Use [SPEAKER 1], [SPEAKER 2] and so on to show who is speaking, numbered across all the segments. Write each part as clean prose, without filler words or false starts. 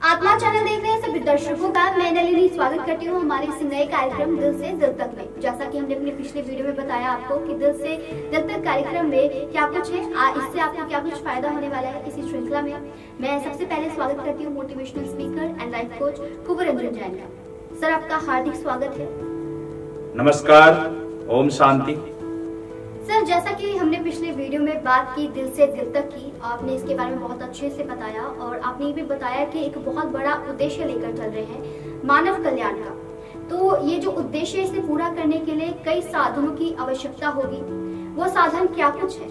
[SPEAKER 1] आत्मा चैनल देख रहे हैं सभी दर्शकों का मैं नलिनी स्वागत करती हूँ हमारे इस नए कार्यक्रम दिल से दिल तक में। जैसा कि हमने अपने पिछले वीडियो में बताया आपको कि दिल से दिल तक कार्यक्रम में क्या कुछ है, इससे आपको क्या कुछ फायदा होने वाला है। इसी श्रृंखला में मैं सबसे पहले स्वागत करती हूँ motivational speaker and life coach Kunwar Jain का। सर, आपका हार्दिक स्वागत है।
[SPEAKER 2] नमस्कार, ओम शांति।
[SPEAKER 1] सर, जैसा कि हमने पिछले वीडियो में बात की दिल से दिल तक की, आपने इसके बारे में बहुत अच्छे से बताया और आपने ये भी बताया कि एक बहुत बड़ा उद्देश्य लेकर चल रहे हैं मानव कल्याण का। तो ये जो उद्देश्य इसे पूरा करने के लिए कई साधनों की आवश्यकता होगी, वो साधन क्या कुछ है?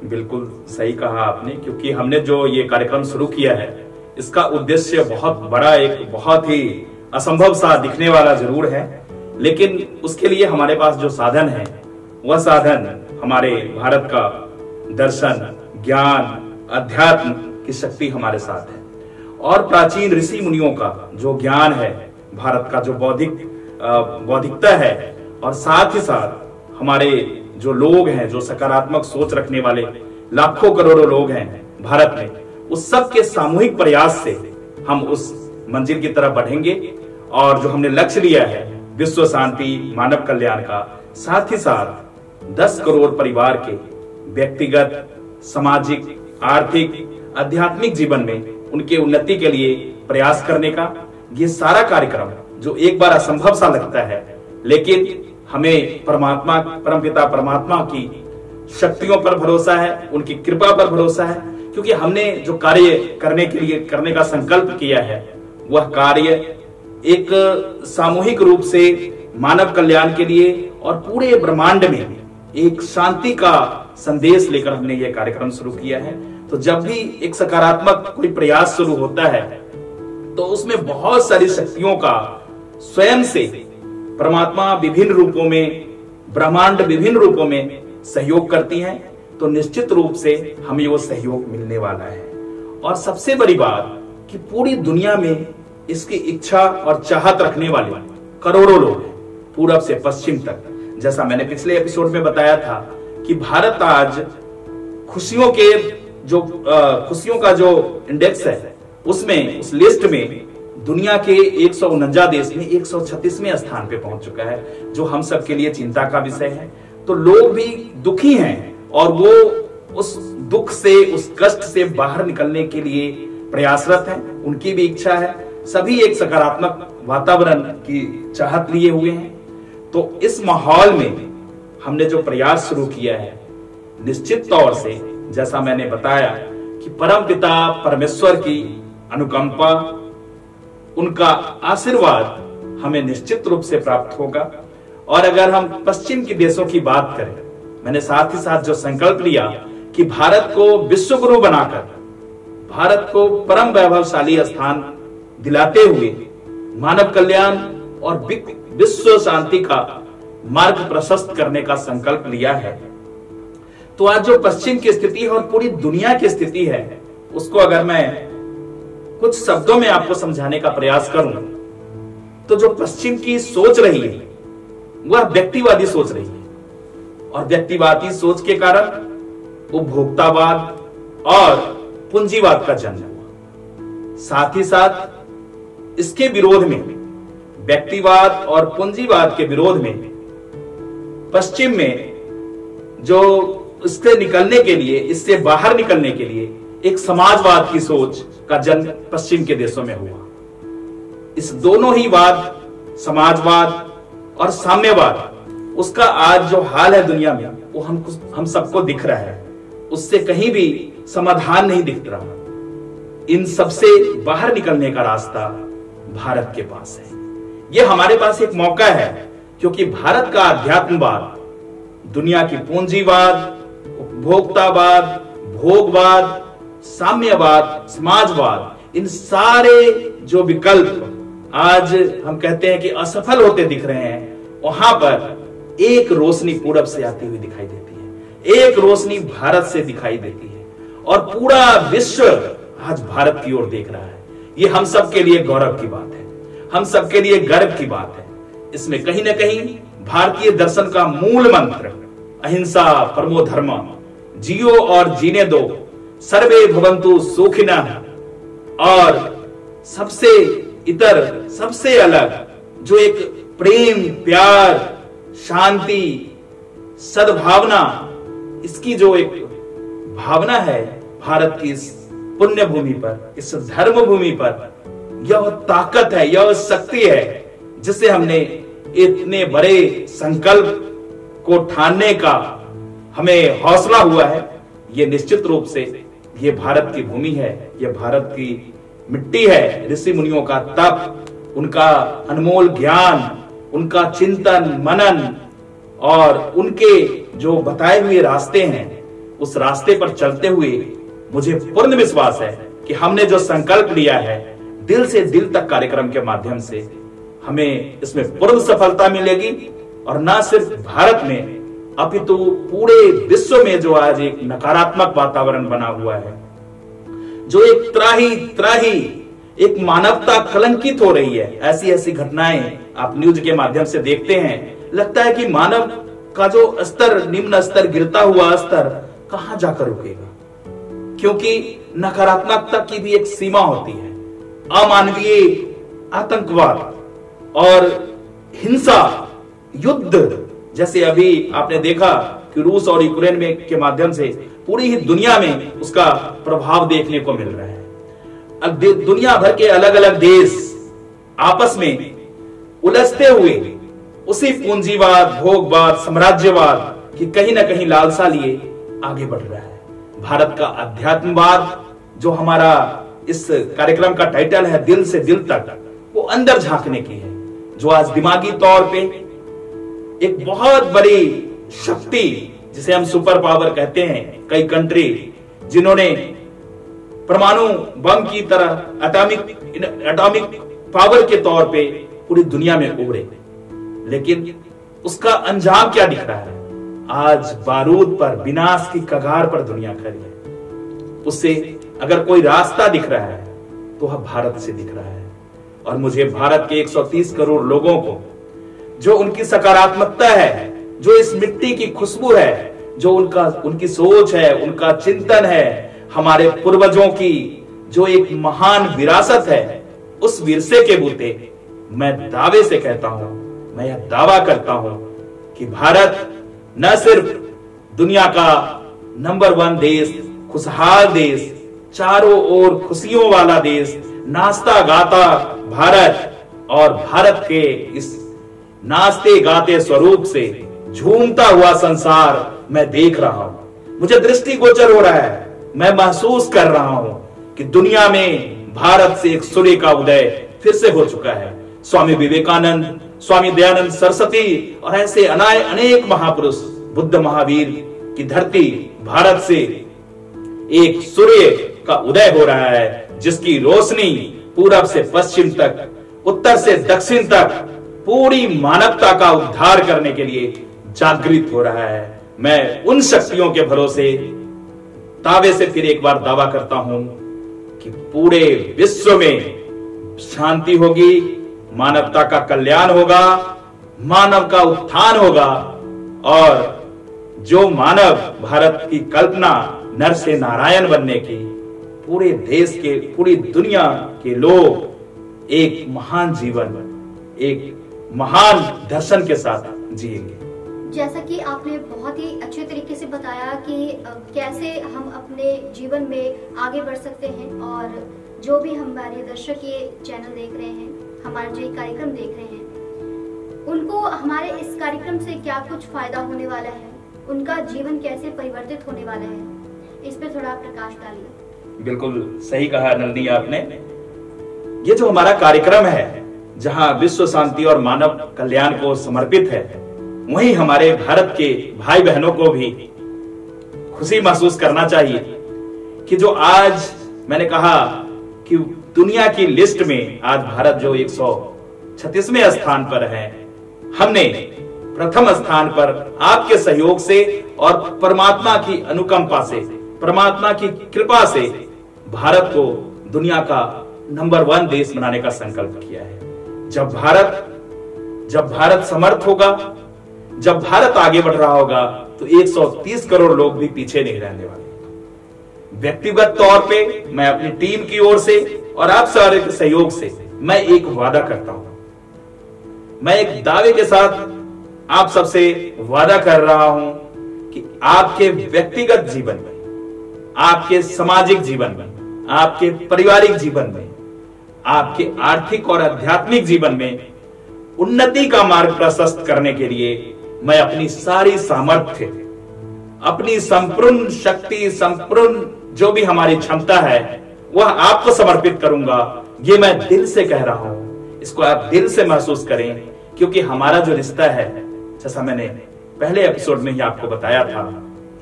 [SPEAKER 2] बिल्कुल सही कहा आपने, क्योंकि हमने जो ये कार्यक्रम शुरू किया है इसका उद्देश्य बहुत बड़ा, एक बहुत ही असंभव सा दिखने वाला जरूर है, लेकिन उसके लिए हमारे पास जो साधन है वह साधन हमारे भारत का दर्शन, ज्ञान, अध्यात्म की शक्ति हमारे साथ है और प्राचीन ऋषि मुनियों का जो ज्ञान है, भारत का जो बौद्धिकता है और साथ ही साथ हमारे जो लोग हैं, जो सकारात्मक सोच रखने वाले लाखों करोड़ों लोग हैं भारत में, उस सब के सामूहिक प्रयास से हम उस मंजिल की तरफ बढ़ेंगे और जो हमने लक्ष्य लिया है विश्व शांति, मानव कल्याण का, साथ ही साथ 10 करोड़ परिवार के व्यक्तिगत, सामाजिक, आर्थिक, आध्यात्मिक जीवन में उनके उन्नति के लिए प्रयास करने का ये सारा कार्यक्रम जो एक बार असंभव सा लगता है, लेकिन हमें परमात्मा, परमपिता परमात्मा की शक्तियों पर भरोसा है, उनकी कृपा पर भरोसा है, क्योंकि हमने जो कार्य करने का संकल्प किया है वह कार्य एक सामूहिक रूप से मानव कल्याण के लिए और पूरे ब्रह्मांड में एक शांति का संदेश लेकर हमने यह कार्यक्रम शुरू किया है। तो जब भी एक सकारात्मक कोई प्रयास शुरू होता है तो उसमें बहुत सारी शक्तियों का स्वयं से परमात्मा विभिन्न रूपों में, ब्रह्मांड विभिन्न रूपों में सहयोग करती हैं। तो निश्चित रूप से हमें वो सहयोग मिलने वाला है और सबसे बड़ी बात कि पूरी दुनिया में इसकी इच्छा और चाहत रखने वाले करोड़ों लोग हैं, पूरब से पश्चिम तक। जैसा मैंने पिछले एपिसोड में बताया था कि भारत आज खुशियों का जो इंडेक्स है उसमें, उस लिस्ट में दुनिया के 149 देश में 136वें स्थान पे पहुंच चुका है, जो हम सब के लिए चिंता का विषय है। तो लोग भी दुखी हैं और वो उस दुख से, उस कष्ट से बाहर निकलने के लिए प्रयासरत हैं, उनकी भी इच्छा है। सभी एक सकारात्मक वातावरण की चाहत लिए हुए हैं। तो इस माहौल में हमने जो प्रयास शुरू किया है, निश्चित तौर से जैसा मैंने बताया कि परम पिता परमेश्वर की अनुकंपा, उनका आशीर्वाद हमें निश्चित रूप से प्राप्त होगा। और अगर हम पश्चिम के देशों की बात करें, मैंने साथ ही साथ जो संकल्प लिया कि भारत को विश्व गुरु बनाकर, भारत को परम वैभवशाली स्थान दिलाते हुए मानव कल्याण और विश्व शांति का मार्ग प्रशस्त करने का संकल्प लिया है, तो आज जो पश्चिम की स्थिति है और पूरी दुनिया की स्थिति है, उसको अगर मैं कुछ शब्दों में आपको समझाने का प्रयास करूं तो जो पश्चिम की सोच रही है वह व्यक्तिवादी सोच रही है और व्यक्तिवादी सोच के कारण उपभोक्तावाद और पूंजीवाद का जन्म हुआ। साथ ही साथ इसके विरोध में, व्यक्तिवाद और पूंजीवाद के विरोध में, पश्चिम में जो इससे निकलने के लिए, इससे बाहर निकलने के लिए एक समाजवाद की सोच का जन्म पश्चिम के देशों में हुआ। इस दोनों ही वाद, समाजवाद और साम्यवाद, उसका आज जो हाल है दुनिया में वो हम सबको दिख रहा है, उससे कहीं भी समाधान नहीं दिख रहा। इन सबसे बाहर निकलने का रास्ता भारत के पास है। ये हमारे पास एक मौका है, क्योंकि भारत का अध्यात्मवाद दुनिया की पूंजीवाद, उपभोक्तावाद, भोगवाद, साम्यवाद, समाजवाद, इन सारे जो विकल्प आज हम कहते हैं कि असफल होते दिख रहे हैं, वहां पर एक रोशनी पूरब से आती हुई दिखाई देती है, एक रोशनी भारत से दिखाई देती है और पूरा विश्व आज भारत की ओर देख रहा है। ये हम सब के लिए गौरव की बात है, हम सबके लिए गर्व की बात है। इसमें कहीं ना कहीं भारतीय दर्शन का मूल मंत्र अहिंसा परमो धर्म, जियो और जीने दो, सर्वे भवन्तु सुखिनः और सबसे इतर, सबसे अलग, जो एक प्रेम, प्यार, शांति, सद्भावना, इसकी जो एक भावना है भारत की इस पुण्य भूमि पर, इस धर्म भूमि पर, यह ताकत है, यह शक्ति है जिसे हमने इतने बड़े संकल्प को ठानने का हमें हौसला हुआ है। ये निश्चित रूप से ये भारत की भूमि है, ये भारत की मिट्टी है। ऋषि मुनियों का तप, उनका अनमोल ज्ञान, उनका चिंतन मनन और उनके जो बताए हुए रास्ते हैं, उस रास्ते पर चलते हुए मुझे पूर्ण विश्वास है कि हमने जो संकल्प लिया है दिल से दिल तक कार्यक्रम के माध्यम से, हमें इसमें पूर्ण सफलता मिलेगी। और न सिर्फ भारत में अपितु पूरे विश्व में जो आज एक नकारात्मक वातावरण बना हुआ है, जो एक त्राही एक मानवता कलंकित हो रही है, ऐसी ऐसी घटनाएं आप न्यूज के माध्यम से देखते हैं। लगता है कि मानव का जो स्तर, निम्न स्तर, गिरता हुआ स्तर कहां जाकर रुकेगा, क्योंकि नकारात्मकता की भी एक सीमा होती है। अमानवीय आतंकवाद और हिंसा, युद्ध, जैसे अभी आपने देखा कि रूस और यूक्रेन में के माध्यम से पूरी ही दुनिया में उसका प्रभाव देखने को मिल रहा है। अब दुनिया भर के अलग अलग देश आपस में उलझते हुए उसी पूंजीवाद, भोगवाद, साम्राज्यवाद की कहीं ना कहीं लालसा लिए आगे बढ़ रहा है। भारत का अध्यात्मवाद, जो हमारा इस कार्यक्रम का टाइटल है दिल से दिल तक, वो अंदर झांकने की है, जो आज दिमागी तौर पे एक बहुत बड़ी शक्ति, जिसे हम सुपर पावर कहते हैं, कई कंट्री जिन्होंने परमाणु बम की तरह एटॉमिक पावर के तौर पे पूरी दुनिया में उभरे, लेकिन उसका अंजाम क्या दिख रहा है? आज बारूद पर, विनाश की कगार पर दुनिया खड़ी है। उससे अगर कोई रास्ता दिख रहा है तो वह भारत से दिख रहा है। और मुझे भारत के 130 करोड़ लोगों को, जो उनकी सकारात्मकता है, जो इस मिट्टी की खुशबू है, जो उनकी सोच है, उनका चिंतन है, हमारे पूर्वजों की जो एक महान विरासत है, उस विरसे के बूते मैं दावे से कहता हूं, मैं यह दावा करता हूं कि भारत न सिर्फ दुनिया का नंबर 1 देश, खुशहाल देश, चारों ओर खुशियों वाला देश, नाचता गाता भारत, और भारत के इस नाचते गाते स्वरूप से झूमता हुआ संसार मैं देख रहा हूं। मुझे दृष्टिगोचर हो रहा है, मैं महसूस कर रहा हूं कि दुनिया में भारत से एक सूर्य का उदय फिर से हो चुका है। स्वामी विवेकानंद, स्वामी दयानंद सरस्वती और ऐसे अनेक महापुरुष, बुद्ध महावीर की धरती भारत से एक सूर्य का उदय हो रहा है, जिसकी रोशनी पूरब से पश्चिम तक, उत्तर से दक्षिण तक पूरी मानवता का उद्धार करने के लिए जागृत हो रहा है। मैं उन शक्तियों के भरोसे दावे से फिर एक बार दावा करता हूं कि पूरे विश्व में शांति होगी, मानवता का कल्याण होगा, मानव का उत्थान होगा, और जो मानव भारत की कल्पना नर से नारायण बनने की, पूरे देश के, पूरी दुनिया के लोग एक महान जीवन, एक महान दर्शन के साथ जिएंगे।
[SPEAKER 1] जैसा कि आपने बहुत ही अच्छे तरीके से बताया कि कैसे हम अपने जीवन में आगे बढ़ सकते हैं, और जो भी हमारे दर्शक ये चैनल देख रहे हैं, हमारे जो कार्यक्रम देख रहे हैं, उनको हमारे इस कार्यक्रम से क्या कुछ फायदा होने वाला है, उनका जीवन कैसे परिवर्तित होने वाला है, इस पर थोड़ा प्रकाश डालिए।
[SPEAKER 2] बिल्कुल सही कहा नंदी आपने। ये जो हमारा कार्यक्रम है, जहां विश्व शांति और मानव कल्याण को समर्पित है, वहीं हमारे भारत के भाई बहनों को भी खुशी महसूस करना चाहिए कि जो आज मैंने कहा कि दुनिया की लिस्ट में आज भारत जो 136वें स्थान पर है, हमने प्रथम स्थान पर आपके सहयोग से और परमात्मा की अनुकंपा से, परमात्मा की कृपा से भारत को दुनिया का नंबर 1 देश बनाने का संकल्प किया है। जब भारत समर्थ होगा, जब भारत आगे बढ़ रहा होगा, तो 130 करोड़ लोग भी पीछे नहीं रहने वाले। व्यक्तिगत तौर पे, मैं अपनी टीम की ओर से और आप सारे के सहयोग से मैं एक वादा करता हूं, मैं एक दावे के साथ आप सबसे वादा कर रहा हूं कि आपके व्यक्तिगत जीवन में, आपके सामाजिक जीवन में, आपके पारिवारिक जीवन में, आपके आर्थिक और आध्यात्मिक जीवन में उन्नति का मार्ग प्रशस्त करने के लिए मैं अपनी सारी सामर्थ्य, अपनी संपूर्ण शक्ति, संपूर्ण जो भी हमारी क्षमता है वह आपको समर्पित करूंगा। ये मैं दिल से कह रहा हूं, इसको आप दिल से महसूस करें, क्योंकि हमारा जो रिश्ता है, जैसा मैंने पहले एपिसोड में ही आपको बताया था,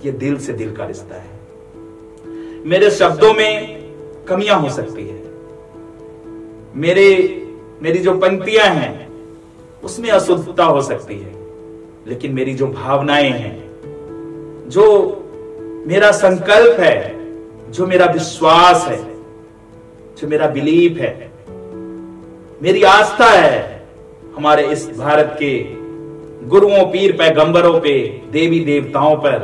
[SPEAKER 2] ये दिल से दिल का रिश्ता है। मेरे शब्दों में कमियां हो सकती है, मेरी जो पंक्तियां हैं उसमें अशुद्धता हो सकती है, लेकिन मेरी जो भावनाएं हैं, जो मेरा संकल्प है, जो मेरा विश्वास है, जो मेरा बिलीफ है, मेरी आस्था है हमारे इस भारत के गुरुओं, पीर, पैगंबरों पे, देवी देवताओं पर,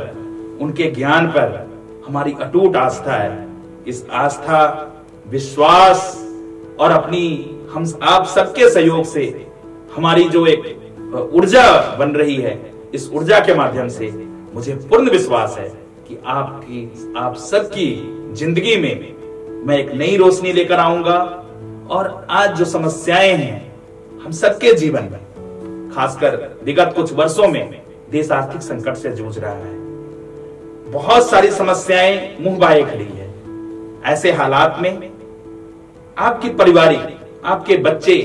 [SPEAKER 2] उनके ज्ञान पर हमारी अटूट आस्था है। इस आस्था, विश्वास और अपनी हम आप सबके सहयोग से हमारी जो एक ऊर्जा बन रही है, इस ऊर्जा के माध्यम से मुझे पूर्ण विश्वास है कि आप सबकी जिंदगी में मैं एक नई रोशनी लेकर आऊंगा। और आज जो समस्याएं हैं हम सबके जीवन में, खासकर विगत कुछ वर्षों में देश आर्थिक संकट से जूझ रहा है, बहुत सारी समस्याएं मुंह बाए खड़ी है। ऐसे हालात में आपकी परिवारिक, आपके बच्चे,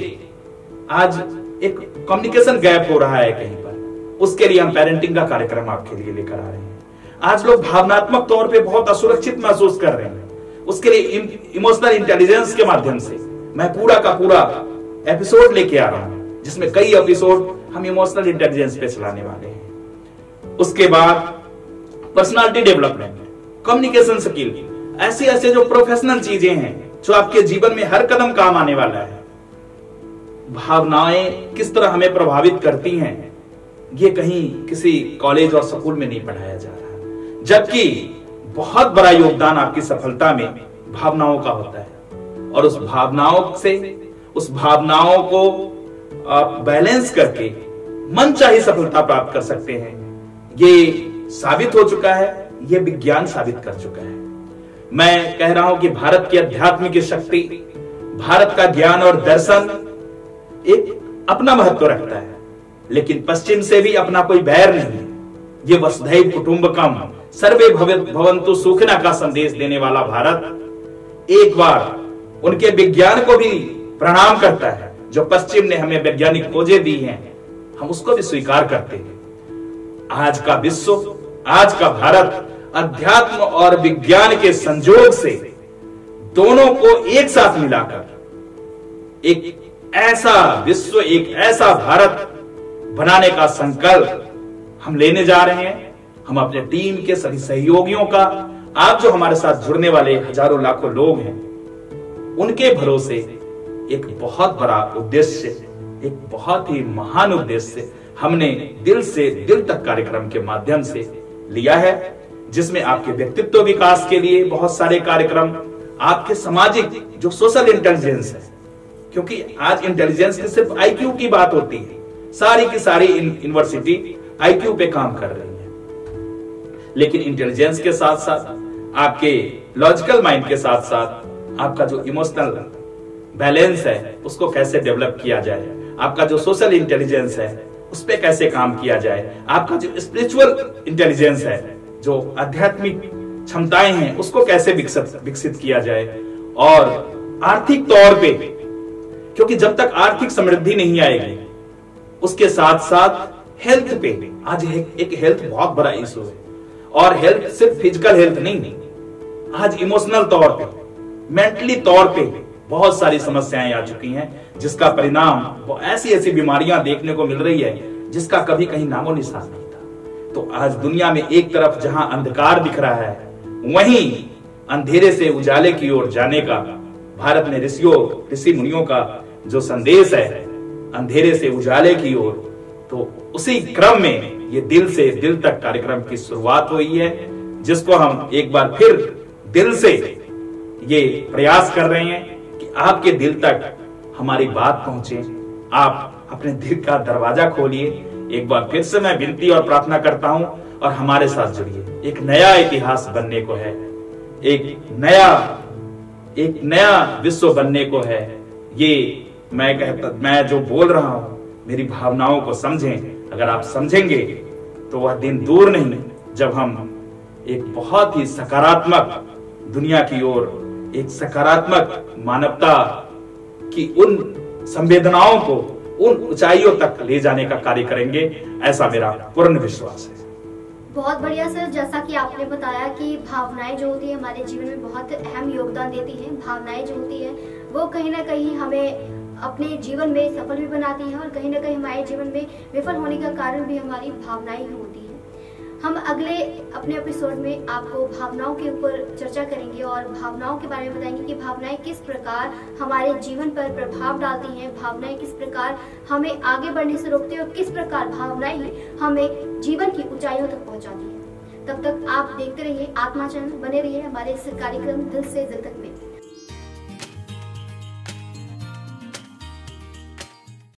[SPEAKER 2] आज एक कम्युनिकेशन गैप हो रहा है कहीं पर, उसके लिए हम पेरेंटिंग का कार्यक्रम आपके लिए लेकर आ रहे हैं। आज लोग भावनात्मक तौर पे बहुत असुरक्षित महसूस कर रहे हैं, उसके लिए इमोशनल इंटेलिजेंस के माध्यम से मैं पूरा का पूरा एपिसोड लेके आ रहा हूं, जिसमें कई एपिसोड हम इमोशनल इंटेलिजेंस पे चलाने वाले हैं। उसके बाद पर्सनालिटी डेवलपमेंट, कम्युनिकेशन स्किल, ऐसे जो प्रोफेशनल चीजें हैं जो आपके जीवन में हर कदम काम आने वाला है। भावनाएं किस तरह हमें प्रभावित करती हैं, ये कहीं किसी कॉलेज और स्कूल में नहीं पढ़ाया जा रहा, जबकि बहुत बड़ा योगदान आपकी सफलता में भावनाओं का होता है। और उस भावनाओं को आप बैलेंस करके मनचाही सफलता प्राप्त कर सकते हैं। ये साबित हो चुका है, ये विज्ञान साबित कर चुका है। मैं कह रहा हूं कि भारत की अध्यात्म की शक्ति, भारत का ज्ञान और दर्शन एक अपना महत्व रखता है, लेकिन पश्चिम से भी अपना कोई बैर नहीं है। ये वसुधैव कुटुंबकम, सर्वे भवन्तु सुखिनः का संदेश देने वाला भारत एक बार उनके विज्ञान को भी प्रणाम करता है। जो पश्चिम ने हमें वैज्ञानिक खोजें दी हैं, हम उसको भी स्वीकार करते हैं। आज का विश्व, आज का भारत अध्यात्म और विज्ञान के संजोग से दोनों को एक साथ मिलाकर एक ऐसा विश्व, एक ऐसा भारत बनाने का संकल्प हम लेने जा रहे हैं। हम अपने टीम के सभी सहयोगियों का, आप जो हमारे साथ जुड़ने वाले हजारों लाखों लोग हैं, उनके भरोसे एक बहुत बड़ा उद्देश्य, एक बहुत ही महान उद्देश्य हमने दिल से दिल तक कार्यक्रम के माध्यम से लिया है, जिसमें आपके व्यक्तित्व विकास के लिए बहुत सारे कार्यक्रम, आपके सामाजिक जो सोशल इंटेलिजेंस है, क्योंकि आज इंटेलिजेंस की सिर्फ आईक्यू की बात होती है, सारी की सारी यूनिवर्सिटी आईक्यू पे काम कर रही है, लेकिन इंटेलिजेंस के साथ साथ आपके लॉजिकल माइंड के साथ साथ आपका जो इमोशनल बैलेंस है उसको कैसे डेवलप किया जाए, आपका जो सोशल इंटेलिजेंस है उस पर कैसे काम किया जाए, आपका जो स्पिरिचुअल इंटेलिजेंस है, जो आध्यात्मिक क्षमताएं हैं उसको कैसे विकसित किया जाए, और आर्थिक तौर पे, क्योंकि जब तक आर्थिक समृद्धि नहीं आएगी, उसके साथ साथ हेल्थ पे, आज एक हेल्थ बहुत बड़ा इशू है, और हेल्थ सिर्फ फिजिकल हेल्थ नहीं, आज इमोशनल तौर पे, मेंटली तौर पे बहुत सारी समस्याएं आ चुकी हैं, जिसका परिणाम वो ऐसी बीमारियां देखने को मिल रही है जिसका कभी कहीं नामो निशान नहीं था। तो आज दुनिया में एक तरफ जहां अंधकार दिख रहा है, वहीं अंधेरे से उजाले की ओर जाने का भारत में ऋषि मुनियों का जो संदेश है, अंधेरे से उजाले की ओर, तो उसी क्रम में ये दिल से दिल तक कार्यक्रम की शुरुआत हुई है, जिसको हम एक बार फिर दिल से ये प्रयास कर रहे हैं कि आपके दिल तक हमारी बात पहुंचे। आप अपने दिल का दरवाजा खोलिए। एक बार फिर से मैं विनती और प्रार्थना करता हूं और हमारे साथ जुड़िए। एक नया इतिहास बनने को है, एक नया विश्व बनने को है। ये मैं जो बोल रहा हूं, मेरी भावनाओं को समझें। अगर आप समझेंगे तो वह दिन दूर नहीं जब हम एक बहुत ही सकारात्मक दुनिया की ओर, एक सकारात्मक मानवता की उन संवेदनाओं को उन ऊंचाइयों तक ले जाने का कार्य करेंगे, ऐसा मेरा पूर्ण विश्वास है।
[SPEAKER 1] बहुत बढ़िया सर, जैसा कि आपने बताया कि भावनाएं जो होती है हमारे जीवन में बहुत अहम योगदान देती हैं। भावनाएं जो होती है वो कहीं ना कहीं हमें अपने जीवन में सफल भी बनाती हैं और कहीं ना कहीं हमारे जीवन में विफल होने का कारण भी हमारी भावनाएं ही होती हैं। हम अगले अपने एपिसोड में आपको भावनाओं के ऊपर चर्चा करेंगे और भावनाओं के बारे में बताएंगे कि भावनाएं किस प्रकार हमारे जीवन पर प्रभाव डालती हैं, भावनाएं किस प्रकार हमें आगे बढ़ने से रोकती हैं और किस प्रकार भावनाएं ही हमें जीवन की ऊंचाइयों तक पहुंचाती हैं। तब तक आप देखते रहिए आत्मा चैनल, बने रहिए हमारे इस कार्यक्रम दिल से दिल तक में।